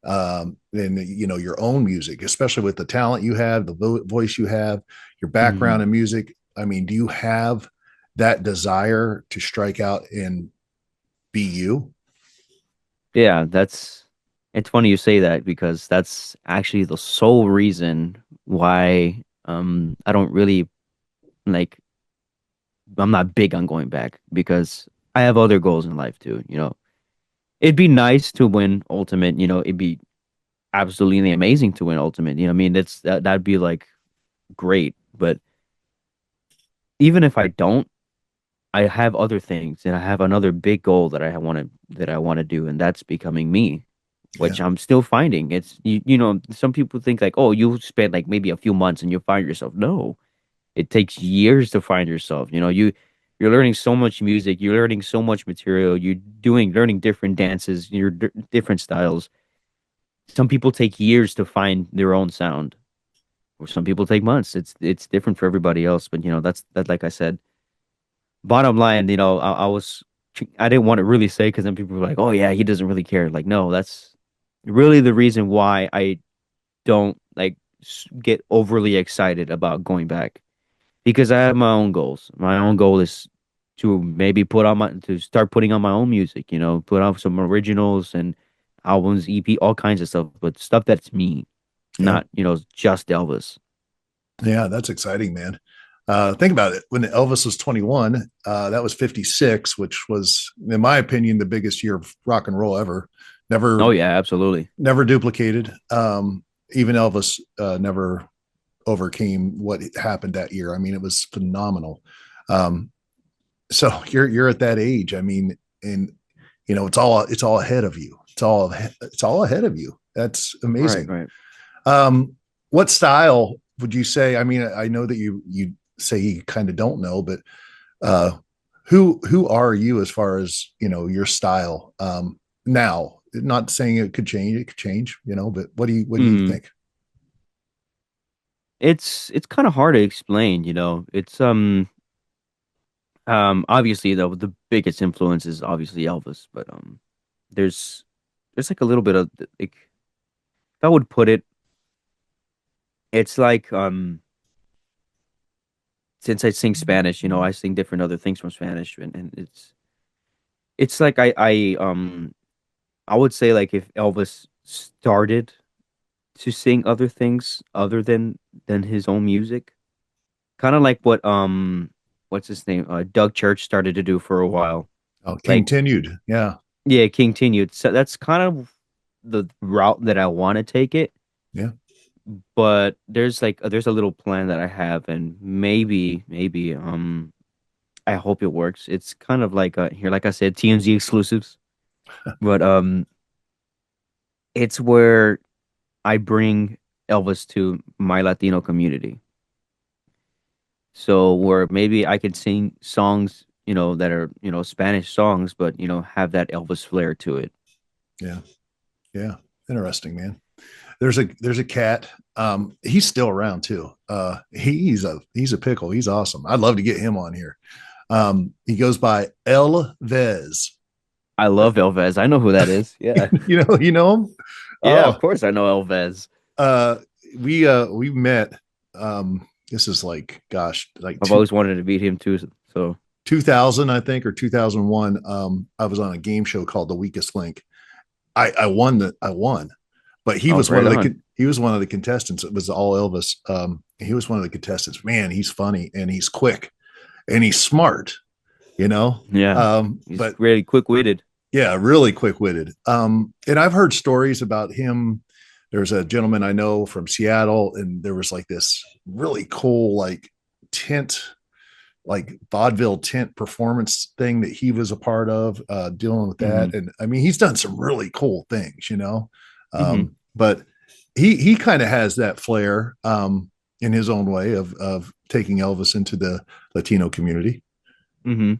And your own music, especially with the talent you have, the voice you have, your background Hmm. in music. I mean, do you have that desire to strike out and be you? Yeah, it's funny you say that because that's actually the sole reason why I don't really like I'm not big on going back because I have other goals in life too. It'd be nice to win Ultimate, it'd be absolutely amazing to win Ultimate. I mean, that'd be like great, but even if I don't, I have other things and I have another big goal that I want to do, and that's becoming me, Yeah. which I'm still finding. It's some people think like, oh, you'll spend like maybe a few months and you'll find yourself. No, it takes years to find yourself. You're learning so much music, you're learning so much material, learning different dances, different styles. Some people take years to find their own sound, or some people take months. It's different for everybody else, but that's that. Like I said, bottom line, I didn't want to really say because then people were like, oh yeah, he doesn't really care. Like, no, that's really the reason why I don't like get overly excited about going back because I have my own goals. My own goal is to maybe to start putting on my own music, put out some originals and albums, EP, all kinds of stuff, but stuff that's me, Yeah. not, just Elvis. Yeah. That's exciting, man. Think about it. When Elvis was 21, that was 56, which was, in my opinion, the biggest year of rock and roll ever. Never, Oh yeah, absolutely. never duplicated. Even Elvis never overcame what happened that year. I mean, it was phenomenal. Um, so you're at that age. I mean, and it's all ahead of you. It's all ahead of you. That's Right, amazing. right. What style would you say? I mean, I know that you say you kind of don't know, but uh, who are you as far as your style now? Not saying it could change, but what do you Hmm. think? It's kind of hard to explain, It's obviously the biggest influence is obviously Elvis, but there's there's like a little bit of like if I would put it, it's like since I sing Spanish, I sing different other things from Spanish, and it's like I would say like if Elvis started to sing other things other than his own music, kind of like what what's his name, Doug Church started to do for a while. Oh, Like, continued. Yeah. yeah, continued. So that's kind of the route that I want to take it. Yeah. But there's a little plan that I have, and maybe I hope it works. It's kind of like here, like I said, TMZ exclusives, but it's where I bring Elvis to my Latino community. So where maybe I could sing songs, that are, Spanish songs, but have that Elvis flair to it. Yeah. Yeah. Interesting, man. There's a cat. He's still around too. He's a pickle. He's awesome. I'd love to get him on here. He goes by Elvis. I love Elvis. I know who that is. Yeah. You know him. Yeah, of Oh, course I know Elvis. uh, we met. This is like, gosh, like I've always wanted to beat him too. So, 2000, I think, or 2001. I was on a game show called The Weakest Link. I won, but he oh, was one right of on. the contestants. It was all Elvis. He was one of the contestants. Man, he's funny and he's quick and he's smart. you know. Yeah. He's But really quick-witted. yeah, really quick witted. And I've heard stories about him. There's a gentleman I know from Seattle, and there was like this really cool, like tent, like vaudeville tent performance thing that he was a part of, dealing with Hmm. that. And I mean, he's done some really cool things, you know. Hmm. But he kind of has that flair, in his own way of taking Elvis into the Latino community. Hmm.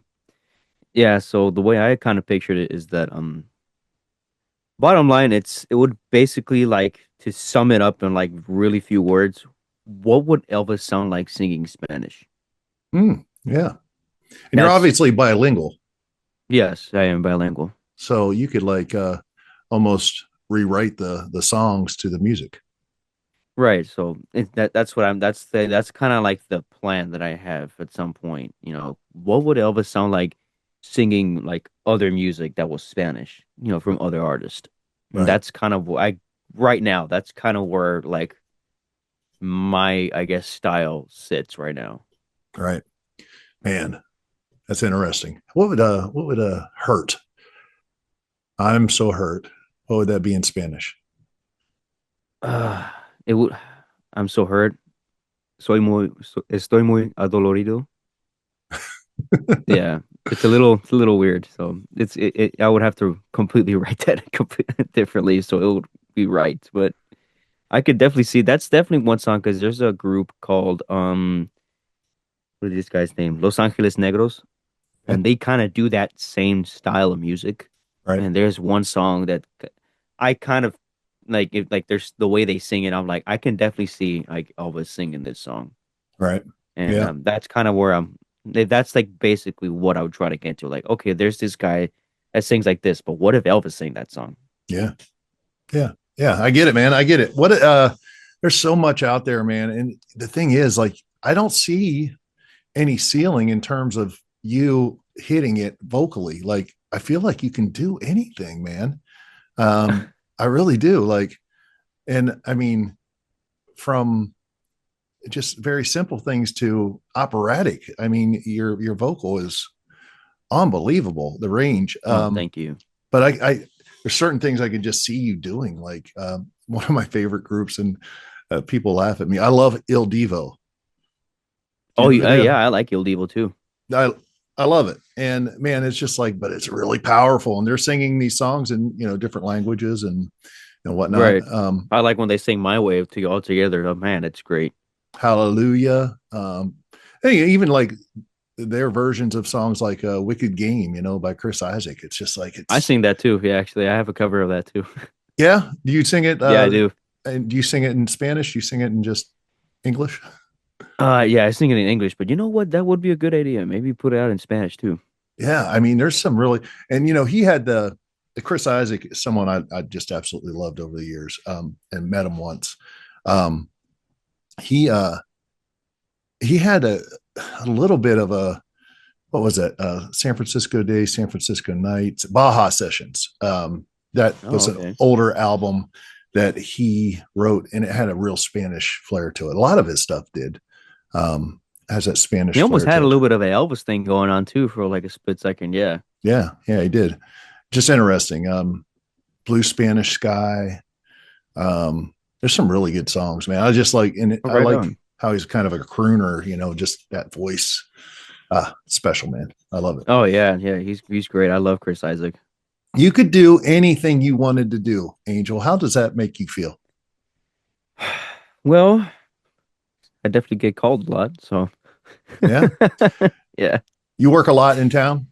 Yeah, so the way I kind of pictured it is that bottom line, it would basically like to sum it up in like really few words, what would Elvis sound like singing Spanish? Yeah, and you're That's obviously bilingual. yes, I am bilingual. So you could like almost rewrite the songs to the music. Right. So that's kind of like the plan that I have at some point. What would Elvis sound like singing like other music that was Spanish, from other artists? And Right. that's kind of what I right now, that's kind of where like my, I guess, style sits right now. Right. Man, that's interesting. What would hurt? I'm so hurt. What would that be in Spanish? Uh, it would I'm so hurt. Estoy muy adolorido. Yeah, it's a little weird. So I would have to completely write that differently, so it would be right. But I could definitely see that's definitely one song because there's a group called what is this guy's name? Los Angeles Negros, Yeah. and they kind of do that same style of music. Right. And there's one song that I kind of like if like there's the way they sing it. I'm like I can definitely see like Elvis singing this song. Right. And Yeah. that's kind of where that's like basically what I would try to get to. Like, okay, there's this guy that sings like this, but what if Elvis sang that song? Yeah. Yeah. Yeah. I get it, man. I get it. There's so much out there, man. And the thing is, like, I don't see any ceiling in terms of you hitting it vocally. Like, I feel like you can do anything, man. I really do. Like, and I mean, from just very simple things to operatic. I mean, your vocal is unbelievable, the range. Oh, thank you. But I there's certain things I could just see you doing. Like one of my favorite groups, and people laugh at me. I love Il Divo. Do you Oh, know who they yeah, are? I like Il Divo too. I I love it, and man, it's just like, but it's really powerful, and they're singing these songs in different languages and whatnot. Right. I like when they sing My Way to all together. Oh man, it's great. Hallelujah. Hey, even like their versions of songs like Wicked Game, by Chris Isaac. It's just like I it's sing that too. Yeah, actually, I have a cover of that too. yeah. Do you sing it Yeah, I do. and do you sing it in Spanish? Do you sing it in just English? Yeah, I sing it in English, but you know what? That would be a good idea. Maybe put it out in Spanish too. Yeah, I mean, there's some really, and he had the Chris Isaac is someone I just absolutely loved over the years, and met him once. Um, he he had a little bit of a what was it? San Francisco Day, San Francisco Nights, Baja Sessions. That Oh, was an okay. older album that he wrote, and it had a real Spanish flair to it. A lot of his stuff did, has that He Spanish almost flair had to a it. little bit of an Elvis thing going on too for like a split second. Yeah. Yeah, yeah, he did. Just interesting. Blue Spanish Sky. There's some really good songs, man. I just like, and Oh, I right like on. how he's kind of a crooner, just that voice. Special, man. I love it. Oh yeah, yeah. He's great. I love Chris Isaac. You could do anything you wanted to do, Angel. How does that make you feel? Well, I definitely get called a lot, so Yeah. yeah. You work a lot in town.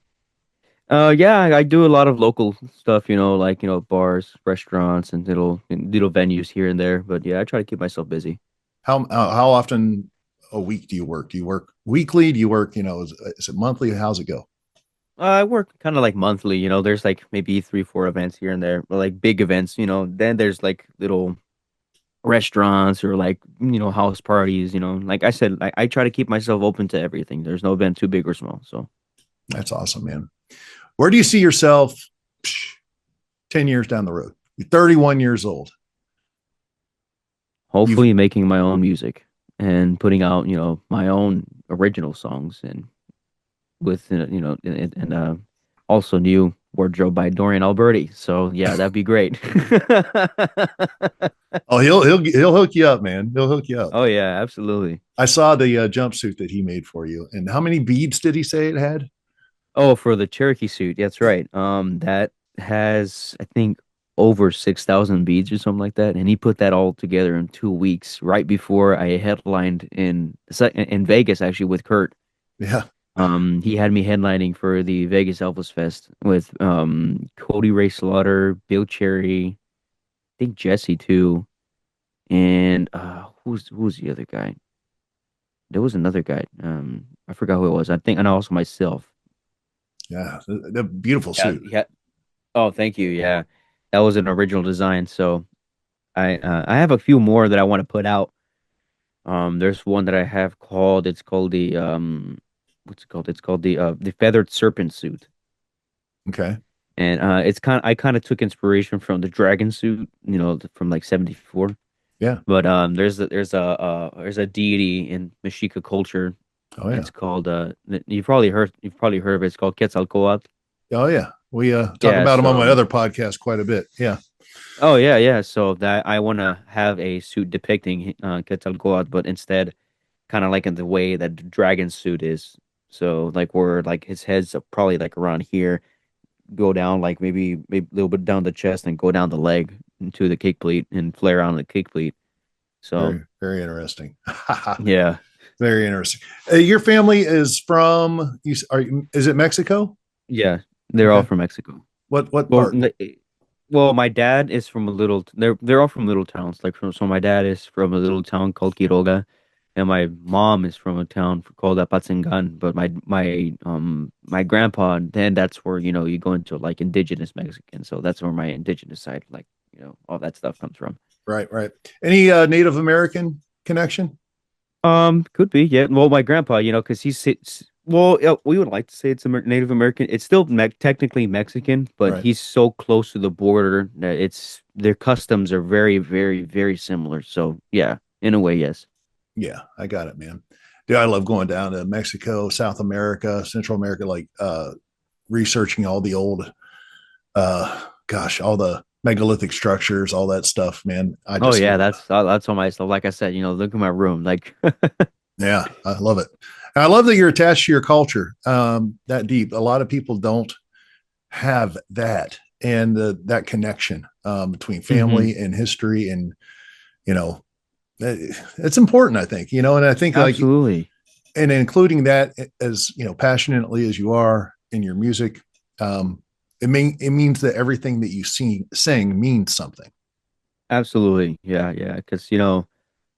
Yeah, I do a lot of local stuff, like, bars, restaurants, and little venues here and there. But yeah, I try to keep myself busy. How often a week do you work? Do you work weekly? Do you work, is it monthly? How's it go? I work kind of like monthly, there's like maybe 3, 4 events here and there, but like big events, then there's like little restaurants or like, house parties, like I said, I try to keep myself open to everything. There's no event too big or small. So That's awesome, man. Where do you see yourself 10 years down the road? You're 31 years old. You've hopefully making my own music and putting out, my own original songs and with and also new wardrobe by Dorian Alberti. So yeah, that'd be great. Oh, he'll hook you up, man. He'll hook you up. Oh yeah, absolutely. I saw the jumpsuit that he made for you. And how many beads did he say it had? Oh, for the Cherokee suit, that's right. That has I think over 6,000 beads or something like that, and he put that all together in 2 weeks, right before I headlined in Vegas actually with Kurt. Yeah, He had me headlining for the Vegas Elvis Fest with Cody Ray Slaughter, Bill Cherry, I think Jesse too, and who's the other guy? There was another guy. I forgot who it was. I think, and also myself. yeah, the beautiful Yeah, suit. yeah. Oh, thank you. Yeah, that was an original design. So I have a few more that I want to put out. There's one that I have called. It's called the what's it called? It's called the feathered serpent suit. Okay, And it's I kind of took inspiration from the dragon suit, from like 74. yeah, But there's a deity in Mexica culture. oh yeah, It's called you've probably heard of it. It's called Quetzalcoatl. oh yeah. We talk Yeah, about him on my so other podcast quite a bit. Yeah, oh yeah, yeah. So that I want to have a suit depicting Quetzalcoatl, but instead kind of like in the way that the dragon suit is. So like where like his head's probably like around here, go down like maybe a little bit down the chest and go down the leg into the kick pleat and flare on the kick pleat. So very very interesting. yeah, Very interesting. Your family is from you? Is it Mexico? yeah, they're all Okay. from Mexico. What Well, part? well, my dad is from a little. They're all from little towns. Like from so my dad is from a little town called Quiroga, and my mom is from a town called Apatzingan. But my grandpa, then that's where you go into like indigenous Mexican. So that's where my indigenous side, like all that stuff comes from. Right, right. Any Native American connection? Could be, yeah. Well, my grandpa, because he sits. Well, yeah, we would like to say it's Native American. It's still me technically Mexican, but Right. he's so close to the border that it's their customs are very, very, very similar. So, yeah, in a way, yes. Yeah, I got it, man. Dude, I love going down to Mexico, South America, Central America, like researching all the old gosh, all the megalithic structures, all that stuff, man. I Oh, just yeah, that's all my stuff. Like I said, look at my room. Like, yeah, I love it. And I love that you're attached to your culture that deep. A lot of people don't have that and that connection between hmm family and history and you know it's important, I think, and I think like absolutely, and including that as passionately as you are in your music, it means that everything that you sing means something. absolutely, yeah, yeah. Because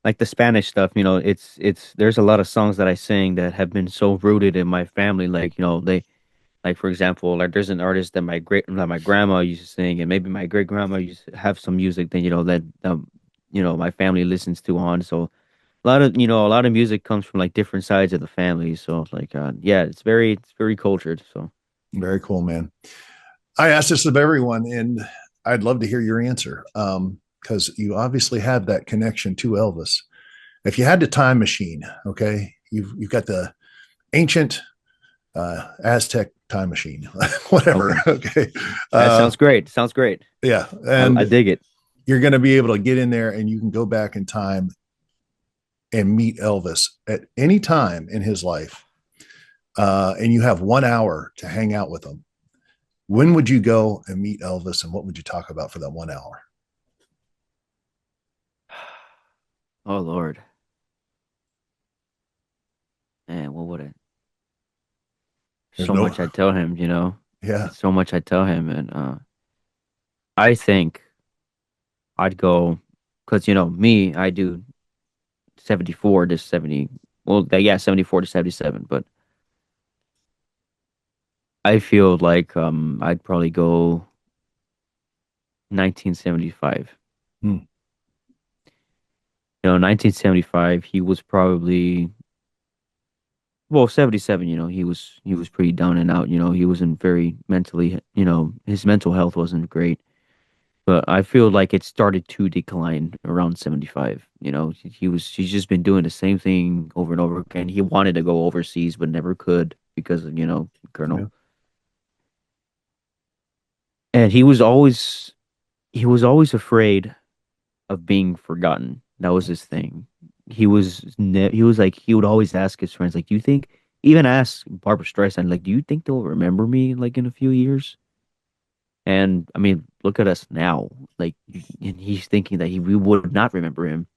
like the Spanish stuff, there's a lot of songs that I sing that have been so rooted in my family. Like, they like for example, like there's an artist that my grandma used to sing, and maybe my great grandma used to have some music that my family listens to on. So a lot of music comes from like different sides of the family. So like yeah, it's very cultured. So Very cool, man. I ask this of everyone, and I'd love to hear your answer because you obviously have that connection to Elvis. If you had the time machine, okay, you've got the ancient Aztec time machine, whatever. okay, Okay, that sounds great. Sounds great. yeah, I and dig it. you're going to be able to get in there, and you can go back in time and meet Elvis at any time in his life, and you have 1 hour to hang out with him. When would you go and meet Elvis, and what would you talk about for that 1 hour? Oh Lord, man, what would it? There's So no, much I tell him. yeah, It's so much I tell him, and I think I'd go because me, I do 74 to 70. Well, yeah, 74 to 77. But I feel like I'd probably go 1975. hmm. 1975. He was probably 77. He was pretty down and out. He wasn't very mentally. His mental health wasn't great. But I feel like it started to decline around 75. He's just been doing the same thing over and over again. He wanted to go overseas but never could. because of, Yeah. Colonel. And he was always afraid of being forgotten. That was his thing. He was like he would always ask his friends like, "Do you think?" Even ask Barbara Streisand like, "Do you think they'll remember me like in a few years?" And I mean, look at us now. Like, and he's thinking that we would not remember him.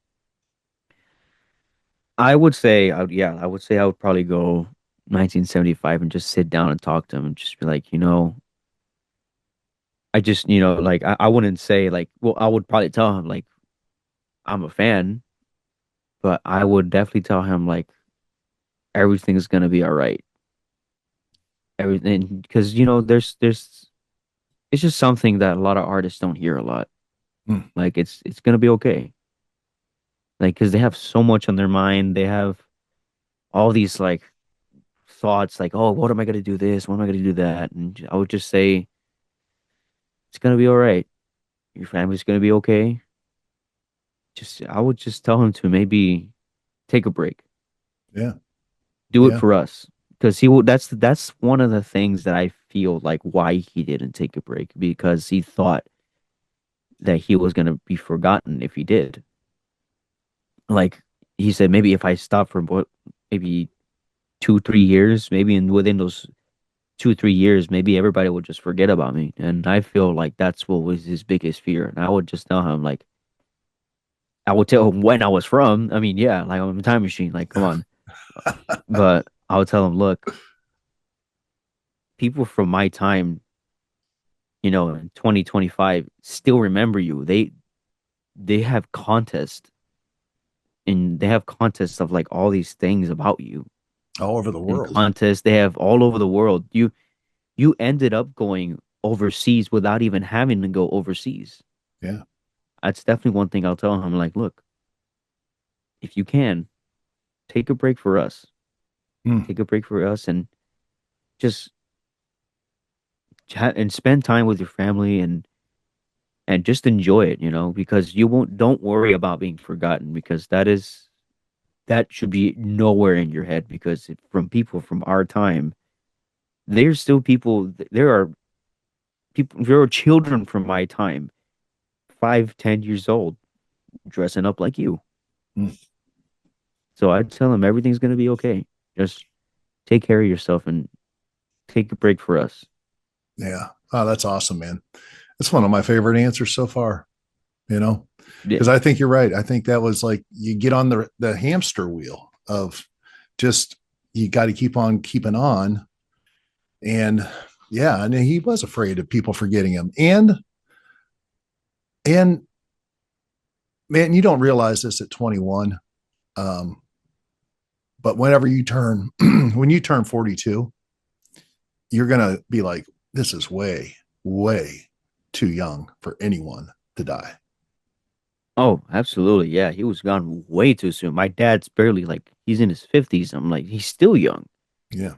I would say I would probably go 1975 and just sit down and talk to him and just be like, I just, like I wouldn't say like, well, I would probably tell him like I'm a fan, but I would definitely tell him like everything's gonna be all right. Everything, because it's just something that a lot of artists don't hear a lot. Mm. Like it's gonna be okay. Like because they have so much on their mind, they have all these like thoughts like, oh, what am I gonna do this? What am I gonna do that? And I would just say it's gonna be all right. Your family's gonna be okay. I would just tell him to maybe take a break. Yeah. Do it Yeah. for us. Because he will that's one of the things that I feel like why he didn't take a break because he thought that he was gonna be forgotten if he did. Like he said, maybe if I stop for maybe 2, 3 years, maybe within those 2, 3 years, maybe everybody would just forget about me. And I feel like that's what was his biggest fear. And I would just tell him like I would tell him when I was from. I mean, yeah, like I'm a time machine. Like, come on. But I would tell him, look, people from my time, in 2025 still remember you. They have contests and they have contests of like all these things about you All over the and world. contests they have all over the world. You ended up going overseas without even having to go overseas. Yeah. That's definitely one thing I'll tell him. Like, look, if you can, take a break for us. Mm. Take a break for us and just chat and spend time with your family and just enjoy it, because you won't don't worry about being forgotten because that should be nowhere in your head because from people from our time, there's still people there are children from my time, 5, 10 years old, dressing up like you. Mm. So I tell them everything's gonna be okay. Just take care of yourself and take a break for us. Yeah. Oh, that's awesome, man. That's one of my favorite answers so far, you know, Yeah. because I think you're right. I think that was like you get on the hamster wheel of just you got to keep on keeping on. And yeah, and he was afraid of people forgetting him. And man, you don't realize this at 21. Um, but whenever you turn when you turn 42, you're gonna be like, this is way, way too young for anyone to die. Oh, absolutely. Yeah, he was gone way too soon. My dad's barely like he's in his 50s. I'm like, he's still young. Yeah.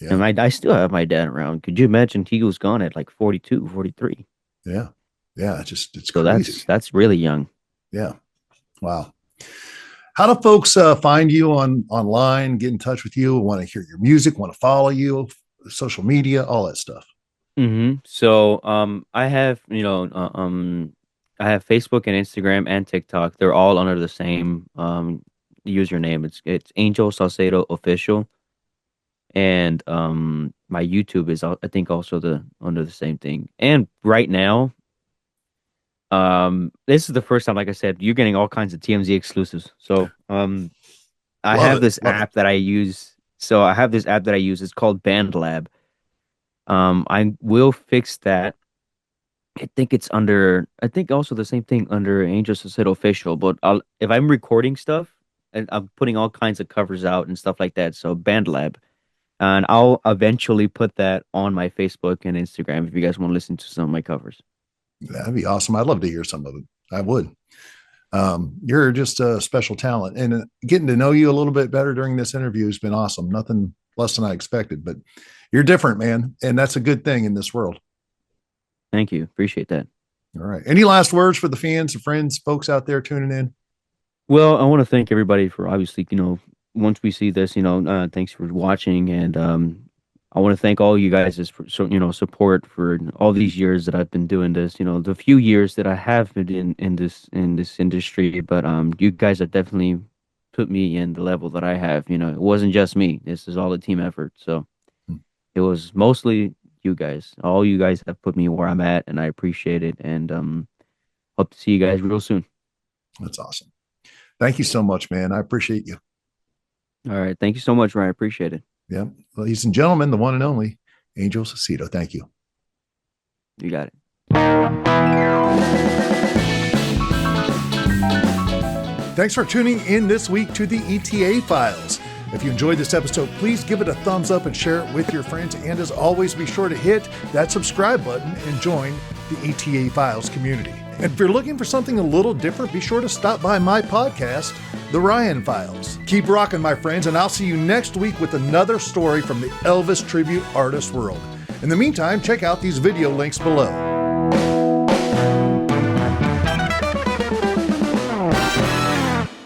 And Yeah. I still have my dad around. Could you imagine he was gone at like 42, 43? Yeah. Yeah. It's So that's crazy. that's really young. Yeah. Wow. How do folks find you online, get in touch with you, want to hear your music, want to follow you, social media, all that stuff? So I have Facebook and Instagram and TikTok. They're all under the same username. It's Angel Saucedo Official. And my YouTube is I think also the under the same thing. And right now, this is the first time, like I said, you're getting all kinds of TMZ exclusives. So I Love have it. this Love it. app that I use. So I have this app that I use. It's called BandLab. I will fix that. I think also the same thing under Angel Said Official, but if I'm recording stuff and I'm putting all kinds of covers out and stuff like that, so BandLab. And I'll eventually put that on my Facebook and Instagram if you guys want to listen to some of my covers. That'd be awesome. I'd love to hear some of it. I would. You're just a special talent, and getting to know you a little bit better during this interview has been awesome. Nothing less than I expected, but you're different, man, and that's a good thing in this world. Thank you. Appreciate that. All right. Any last words for the fans, the friends, folks out there tuning in? Well, I want to thank everybody for obviously, once we see this, thanks for watching and I want to thank all you guys for support for all these years that I've been doing this. The few years that I have been in this industry, but you guys have definitely put me in the level that I have. It wasn't just me. This is all a team effort. So it was mostly you guys. All you guys have put me where I'm at, and I appreciate it. And hope to see you guys real soon. That's awesome. Thank you so much, man. I appreciate you. All right. Thank you so much, Ryan. I appreciate it. Yeah. Ladies and gentlemen, the one and only Angel Saucedo. Thank you. You got it. Thanks for tuning in this week to the ETA Files. If you enjoyed this episode, please give it a thumbs up and share it with your friends. And as always, be sure to hit that subscribe button and join the ETA Files community. And if you're looking for something a little different, be sure to stop by my podcast, The Ryan Files. Keep rocking, my friends, and I'll see you next week with another story from the Elvis tribute artist world. In the meantime, check out these video links below.